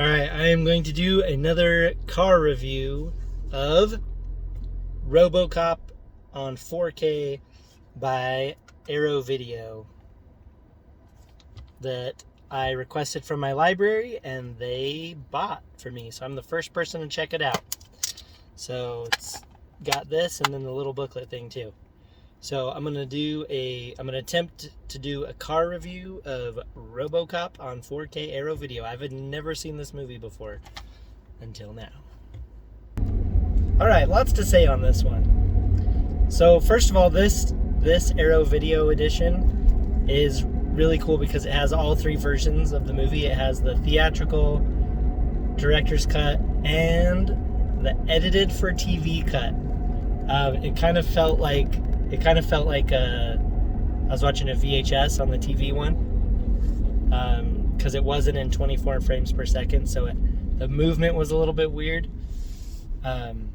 Alright, I am going to do another car review of Robocop on 4K by Aarow Video that I requested from my library and they bought for me. So I'm the first person to check it out. So it's got this and then the little booklet thing too. So I'm gonna attempt to do a car review of Robocop on 4K Aarow Video. I've never seen this movie before until now. Alright, lots to say on this one. So first of all, this Aarow Video Edition is really cool because it has all three versions of the movie. It has the theatrical, director's cut, and the edited for TV cut. It kind of felt like I was watching a VHS on the TV one, because it wasn't in 24 frames per second, so the movement was a little bit weird. And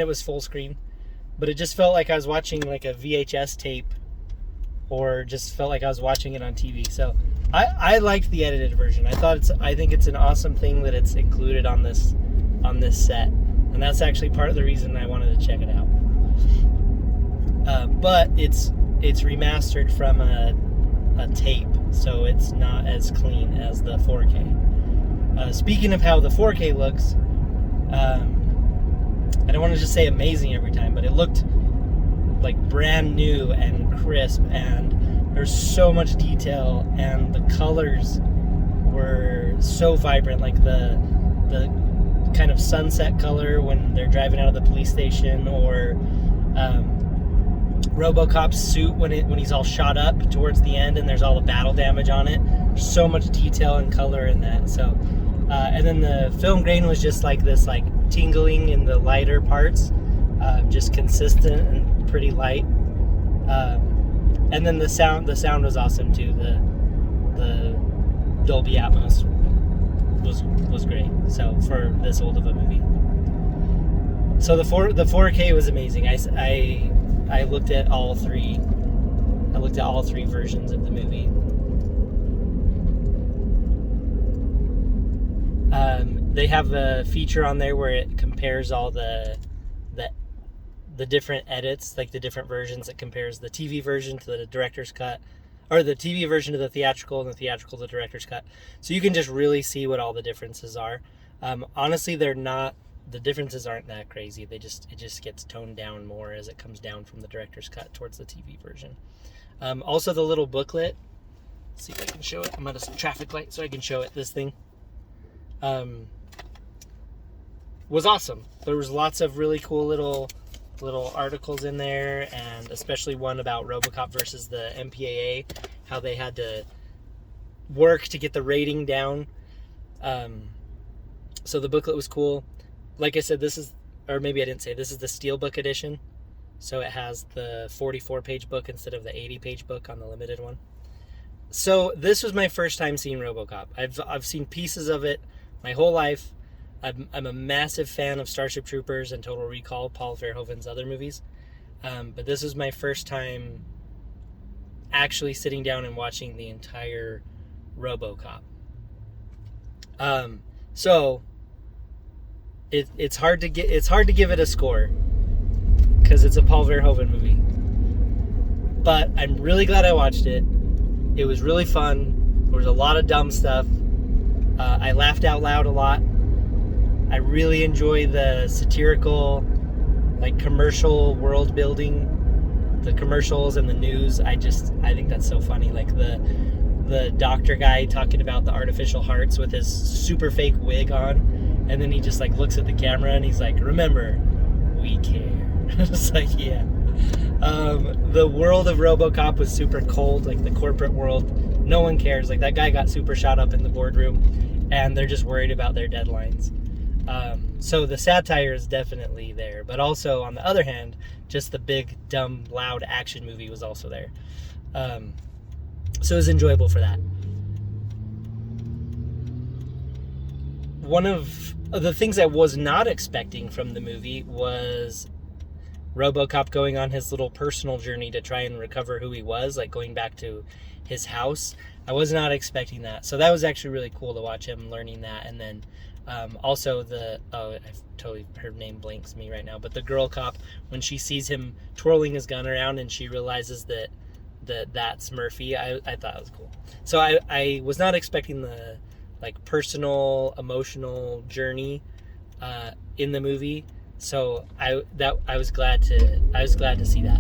it was full screen, but it just felt like I was watching like a VHS tape, or just felt like I was watching it on TV. So I liked the edited version. I think it's an awesome thing that it's included on this set, and that's actually part of the reason I wanted to check it out. But it's remastered from a tape, so it's not as clean as the 4K. Speaking of how the 4K looks, I don't want to just say amazing every time, but it looked like brand new and crisp, and there's so much detail, and the colors were so vibrant, like the kind of sunset color when they're driving out of the police station, or Robocop's suit when he's all shot up towards the end and there's all the battle damage on it. There's so much detail and color in that. So and then the film grain was just like this, like tingling in the lighter parts, just consistent and pretty light. And then the sound was awesome too. The Dolby Atmos was great. So for this old of a movie, so the 4K was amazing. I looked at all three. Versions of the movie. They have a feature on there where it compares all the different edits, like the different versions. It compares the TV version to the director's cut, or the TV version to the theatrical, and the theatrical to the director's cut. So you can just really see what all the differences are. Honestly, the differences aren't that crazy. It just gets toned down more as it comes down from the director's cut towards the TV version. Also, the little booklet. Let's see if I can show it. I'm at a traffic light, so I can show it. This thing was awesome. There was lots of really cool little articles in there, and especially one about Robocop versus the MPAA, how they had to work to get the rating down. So the booklet was cool. Like I said, this is the Steelbook edition. So it has the 44-page book instead of the 80-page book on the limited one. So this was my first time seeing Robocop. I've seen pieces of it my whole life. I'm a massive fan of Starship Troopers and Total Recall, Paul Verhoeven's other movies. But this was my first time actually sitting down and watching the entire Robocop. So it's hard to give it a score because it's a Paul Verhoeven movie. But I'm really glad I watched it. It was really fun. There was a lot of dumb stuff. I laughed out loud a lot. I really enjoy the satirical, like, commercial world building, the commercials and the news. I think that's so funny. Like the doctor guy talking about the artificial hearts with his super fake wig on, and then he just like looks at the camera and he's like, "Remember, we care." It's like, yeah. The world of Robocop was super cold, like the corporate world. No one cares. Like, that guy got super shot up in the boardroom, and they're just worried about their deadlines. So the satire is definitely there, but also on the other hand, just the big, dumb, loud action movie was also there. So it was enjoyable for that. One of the things I was not expecting from the movie was Robocop going on his little personal journey to try and recover who he was, like going back to his house. I was not expecting that. So that was actually really cool to watch him learning that. And then also I've totally, her name blanks me right now, but the girl cop, when she sees him twirling his gun around and she realizes that's Murphy, I thought it was cool. So I was not expecting the like personal, emotional journey in the movie. So I was glad to see that.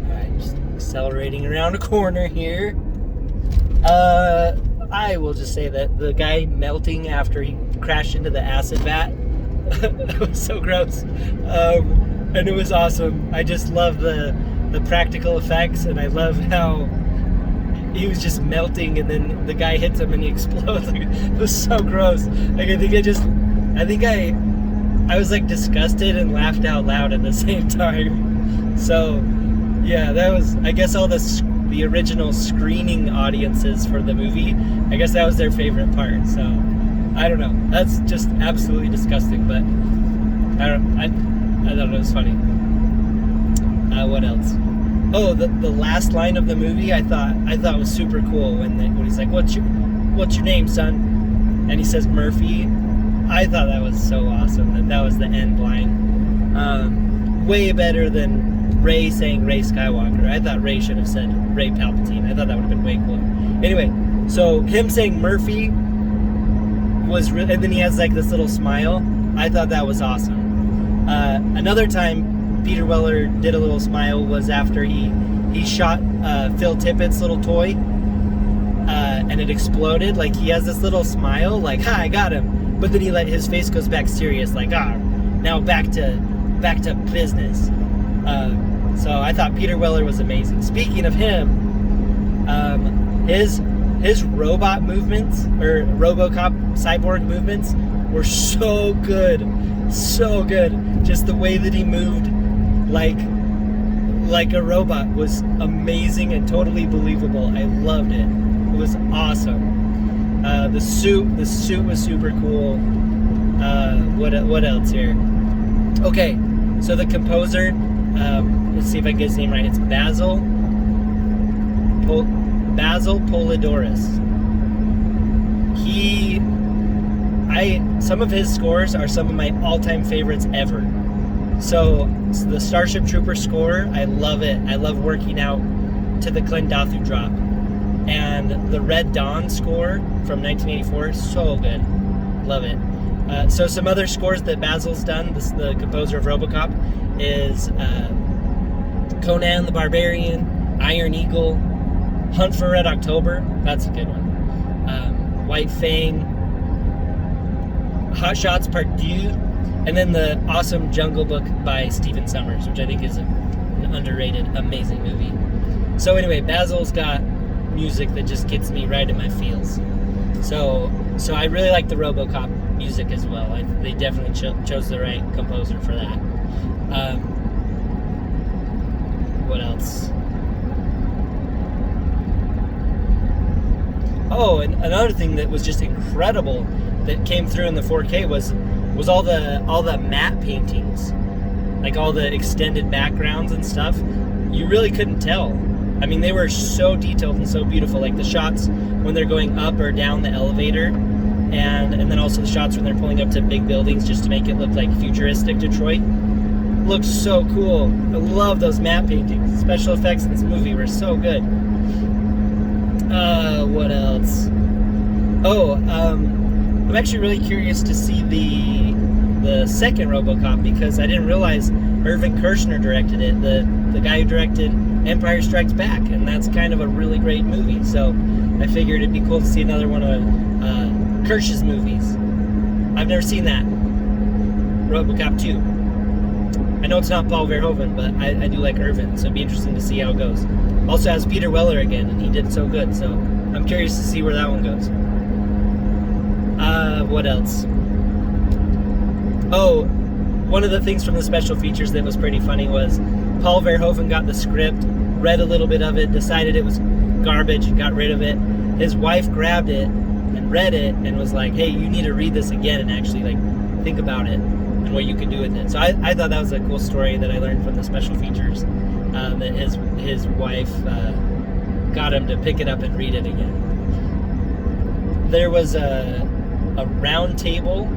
All right, just accelerating around a corner here. I will just say that the guy melting after he crashed into the acid vat, that was so gross. And it was awesome. I just love the practical effects, and I love how he was just melting, and then the guy hits him and he explodes. Like, it was so gross. Like, I was like disgusted and laughed out loud at the same time. So yeah, that was, I guess, all the original screening audiences for the movie, I guess that was their favorite part. So I don't know, that's just absolutely disgusting, but I thought it was funny. What else? Oh, the last line of the movie I thought was super cool when he's like, what's your name, son? And he says Murphy. I thought that was so awesome that was the end line. Way better than Rey saying Rey Skywalker. I thought Rey should have said Rey Palpatine. I thought that would have been way cooler. Anyway, so him saying Murphy was and then he has like this little smile. I thought that was awesome. Another time Peter Weller did a little smile was after he shot Phil Tippett's little toy, and it exploded. Like, he has this little smile, like, "Ha, I got him," but then his face goes back serious, like, now back to business. So I thought Peter Weller was amazing. Speaking of him, his robot movements, or Robocop cyborg movements, were so good. So good. Just the way that he moved like a robot was amazing and totally believable. I loved it. It was awesome. The suit was super cool. What else here? Okay, so the composer, let's see if I get his name right. It's Basil Polidorus. Some of his scores are some of my all-time favorites ever. So the Starship Trooper score, I love it. I love working out to the Klendathu drop. And the Red Dawn score from 1984, so good. Love it. So some other scores that Basil's done, the composer of Robocop, is Conan the Barbarian, Iron Eagle, Hunt for Red October, that's a good one, White Fang, Hot Shots Part 2, and then the awesome Jungle Book by Stephen Sommers, which I think is an underrated, amazing movie. So anyway, Basil's got music that just gets me right in my feels. So I really like the Robocop music as well. They definitely chose the right composer for that. What else? Oh, and another thing that was just incredible that came through in the 4K was all the matte paintings, like all the extended backgrounds and stuff. You really couldn't tell. I mean, they were so detailed and so beautiful, like the shots when they're going up or down the elevator, and then also the shots when they're pulling up to big buildings just to make it look like futuristic Detroit. Looked so cool. I love those matte paintings. The special effects in this movie were so good. What else? Oh, I'm actually really curious to see the second Robocop, because I didn't realize Irvin Kershner directed it, the guy who directed Empire Strikes Back, and that's kind of a really great movie. So I figured it'd be cool to see another one of Kersh's movies. I've never seen that. Robocop 2. I know it's not Paul Verhoeven, but I do like Irvin, so it'd be interesting to see how it goes. Also has Peter Weller again, and he did so good, so I'm curious to see where that one goes. What else? Oh, one of the things from the special features that was pretty funny was Paul Verhoeven got the script, read a little bit of it, decided it was garbage, and got rid of it. His wife grabbed it and read it and was like, "Hey, you need to read this again and actually like think about it." and what you can do with it. So I thought that was a cool story that I learned from the special features, that his wife got him to pick it up and read it again. There was a round table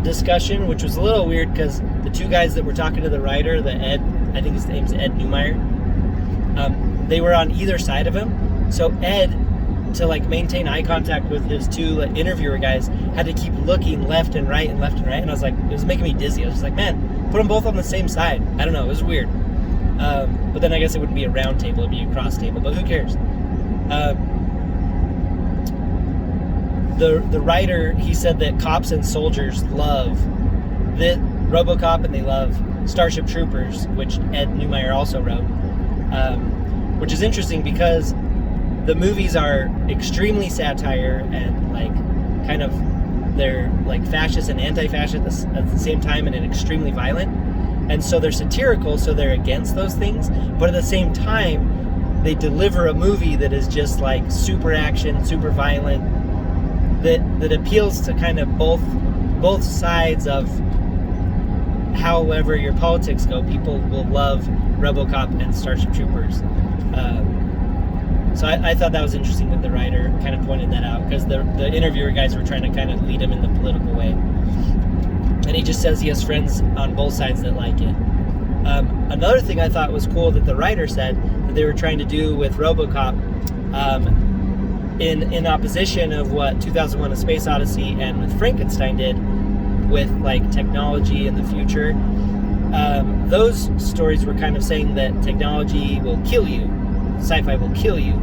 discussion, which was a little weird because the two guys that were talking to the writer, I think his name's Ed Neumeier, they were on either side of him. So Ed, to like maintain eye contact with his two interviewer guys, had to keep looking left and right, and I was like, it was making me dizzy. I was just like, man, put them both on the same side. I don't know, it was weird. But then I guess it wouldn't be a round table, it'd be a cross table, but who cares? The writer, he said that cops and soldiers love Robocop, and they love Starship Troopers, which Ed Neumeier also wrote, which is interesting because the movies are extremely satire and like kind of, they're like fascist and anti-fascist at the same time, and extremely violent, and so they're satirical, so they're against those things, but at the same time they deliver a movie that is just like super action, super violent, that appeals to kind of both sides of however your politics go. People will love Robocop and Starship Troopers. So I thought that was interesting that the writer kind of pointed that out, because the interviewer guys were trying to kind of lead him in the political way. And he just says he has friends on both sides that like it. Another thing I thought was cool that the writer said that they were trying to do with Robocop, in opposition of what 2001: A Space Odyssey and with Frankenstein did with like technology in the future. Those stories were kind of saying that technology will kill you, sci-fi will kill you,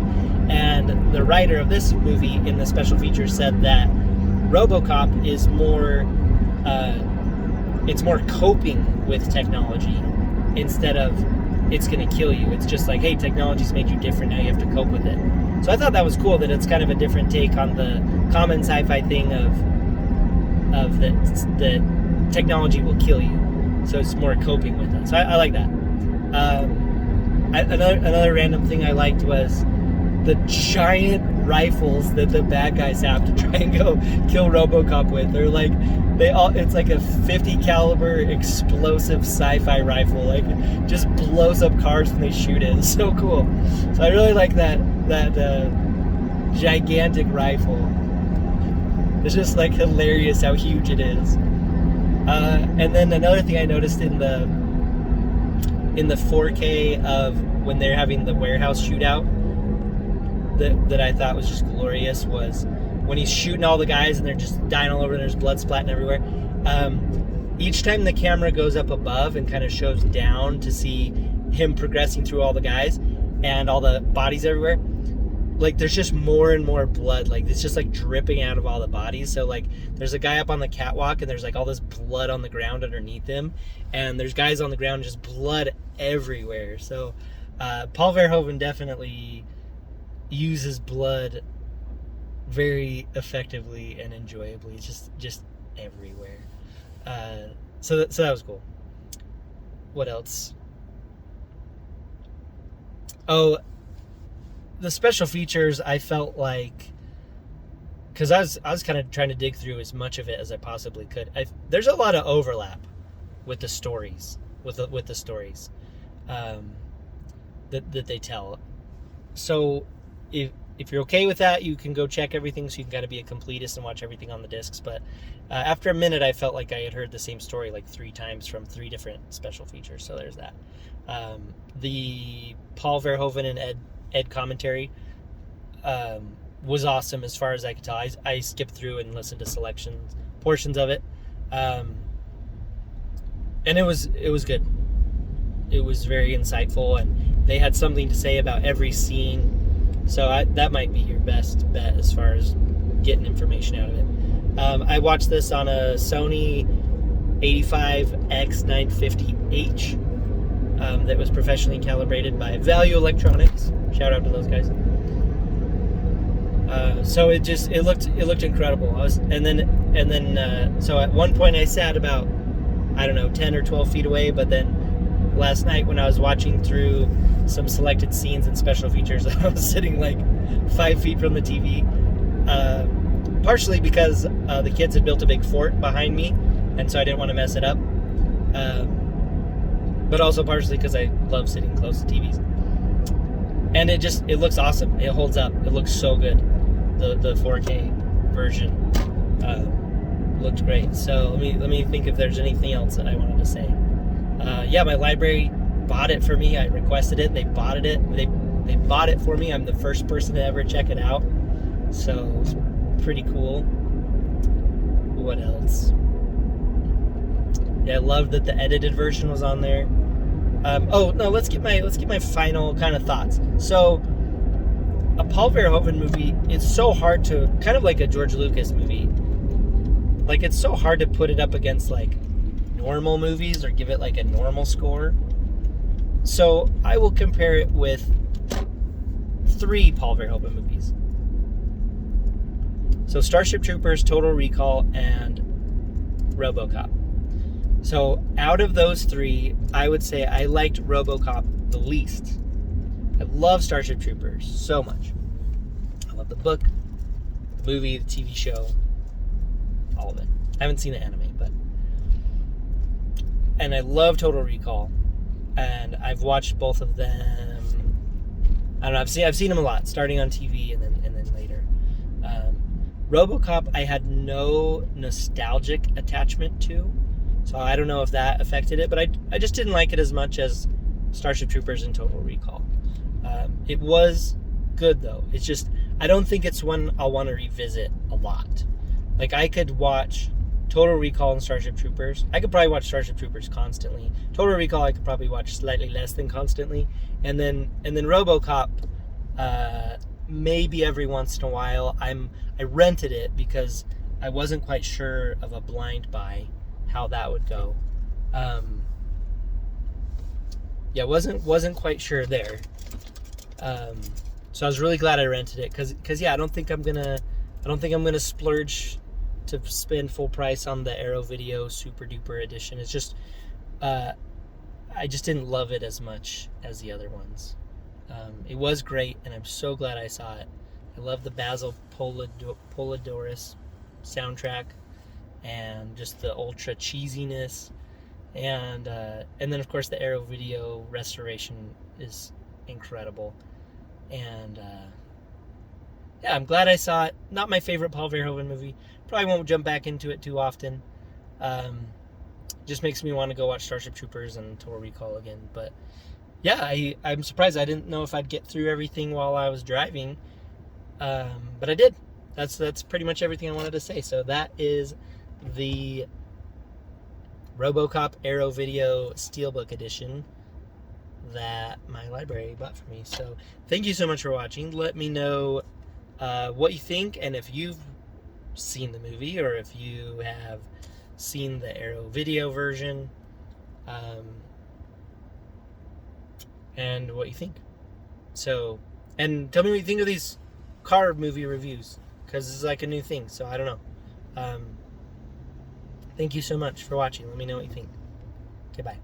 and the writer of this movie in the special features said that Robocop is more it's more coping with technology instead of it's going to kill you. It's just like, hey, technology's made you different, now you have to cope with it. So I thought that was cool, that it's kind of a different take on the common sci-fi thing of that technology will kill you. So it's more coping with it. So I like that. Another random thing I liked was the giant rifles that the bad guys have to try and go kill Robocop with. They're like, it's like a 50 caliber explosive sci-fi rifle, like just blows up cars when they shoot it. It's so cool. So I really like that gigantic rifle. It's just like hilarious how huge it is. And then another thing I noticed in the 4K of when they're having the warehouse shootout that I thought was just glorious was when he's shooting all the guys and they're just dying all over and there's blood splatting everywhere. Each time the camera goes up above and kind of shows down to see him progressing through all the guys and all the bodies everywhere, like there's just more and more blood, like it's just like dripping out of all the bodies. So like there's a guy up on the catwalk and there's like all this blood on the ground underneath him, and there's guys on the ground, just blood everywhere. So Paul Verhoeven definitely uses blood very effectively and enjoyably. It's just everywhere. So that was cool. What else? Oh, the special features, I felt like, because I was kind of trying to dig through as much of it as I possibly could. There's a lot of overlap with the stories, with the stories that they tell. So if you're okay with that, you can go check everything, so you can kind of be a completist and watch everything on the discs. But after a minute, I felt like I had heard the same story like 3 times from 3 different special features. So there's that. The Paul Verhoeven and Ed commentary was awesome as far as I could tell. I skipped through and listened to portions of it, and it was good. It was very insightful, and they had something to say about every scene. So that might be your best bet as far as getting information out of it. I watched this on a Sony 85X950H that was professionally calibrated by Value Electronics. Shout out to those guys. So it looked incredible. So at one point I sat about, I don't know, 10 or 12 feet away, but then last night when I was watching through some selected scenes and special features, I was sitting like 5 feet from the TV, partially because the kids had built a big fort behind me, and so I didn't want to mess it up. But also partially because I love sitting close to TVs. And it looks awesome. It holds up. It looks so good. The 4K version looked great. So let me think if there's anything else that I wanted to say. Yeah, my library bought it for me. I requested it. They bought it. They bought it for me. I'm the first person to ever check it out. So it's pretty cool. What else? Yeah, I love that the edited version was on there. Oh no, let's get my final kind of thoughts. So, a Paul Verhoeven movie, it's so hard to, kind of like a George Lucas movie. Like, it's so hard to put it up against like normal movies or give it like a normal score. So I will compare it with 3 Paul Verhoeven movies. So Starship Troopers, Total Recall, and Robocop. So out of those 3, I would say I liked Robocop the least. I love Starship Troopers so much. I love the book, the movie, the TV show, all of it. I haven't seen the anime, but... And I love Total Recall. And I've watched both of them. I don't know, I've seen them a lot, starting on TV and then later. Robocop, I had no nostalgic attachment to. So I don't know if that affected it, but I just didn't like it as much as Starship Troopers and Total Recall. It was good, though. It's just, I don't think it's one I'll want to revisit a lot. Like, I could watch Total Recall and Starship Troopers. I could probably watch Starship Troopers constantly. Total Recall, I could probably watch slightly less than constantly. And then Robocop, maybe every once in a while. I rented it because I wasn't quite sure of a blind buy, how that would go. Yeah, wasn't quite sure there. So I was really glad I rented it because yeah, I don't think I'm gonna splurge to spend full price on the Aarow Video Super Duper Edition. It's just I just didn't love it as much as the other ones. It was great, and I'm so glad I saw it. I love the Basil Polidoris soundtrack, and just the ultra cheesiness, and then of course the Aarow Video restoration is incredible, and yeah, I'm glad I saw it. Not my favorite Paul Verhoeven movie. Probably won't jump back into it too often. Just makes me want to go watch Starship Troopers and Total Recall again. But yeah, I'm surprised. I didn't know if I'd get through everything while I was driving, but I did. That's pretty much everything I wanted to say. So that is the Robocop Aarow Video Steelbook Edition that my library bought for me. So thank you so much for watching. Let me know what you think, and if you've seen the movie or if you have seen the Aarow Video version, and what you think. So, and tell me what you think of these car movie reviews, because this is like a new thing, so I don't know. Thank you so much for watching. Let me know what you think. Okay, bye.